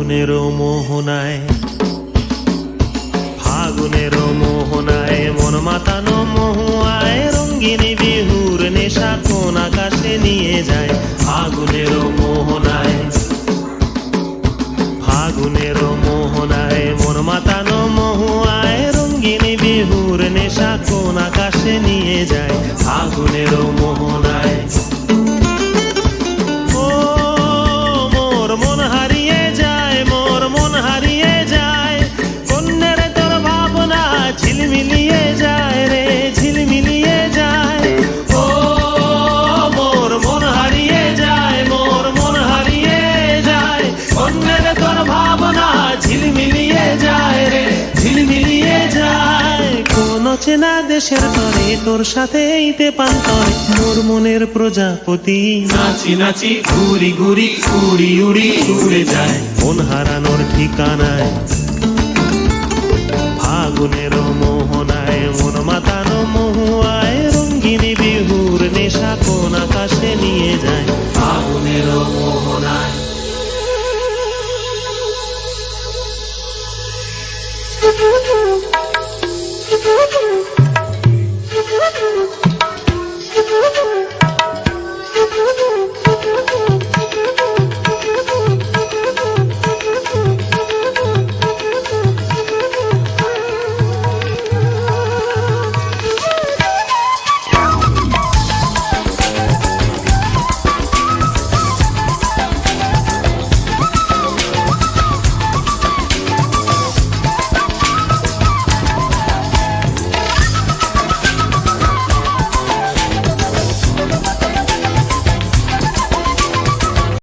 ফাগুনেরও মোহনায়, ফাগুনেরও মোহনায় মন মাতানো মহুয়ায় রঙ্গিনী বিহুর নেশা কোন আকাশে নিয়ে যায়। ফাগুনেরও মোহনায়, ফাগুনেরও মোহনায় মন মাতানো মহুয়ায় রঙ্গিনী বিহুর নেশা কোন আকাশে নিয়ে যায়। ফাগুনেরও মোহনায় ঝিলমিলিয়ে যায় রে, ঝিলমিলিয়ে যায়। ও মোর মন হারিয়ে যায়, মোর মন হারিয়ে যায়। অন্যের তোর ভাবনা ঝিলমিলিয়ে যায় রে, ঝিলমিলিয়ে যায়। কোন চেনা দেশের তরে তোর সাথে এইতে পান্তরে মোর মনের প্রজাপতি নাচি নাচি ঘুরি ঘুরি উড়ি উড়ি উড়ে যায় মন হারানোর ঠিকানায়। ফাগুনেরও মোহনায় মন মাতানো মহুয়ায় রঙ্গিনী বিহুর নেশা কোন আকাশে নিয়ে যায়। ফাগুনেরও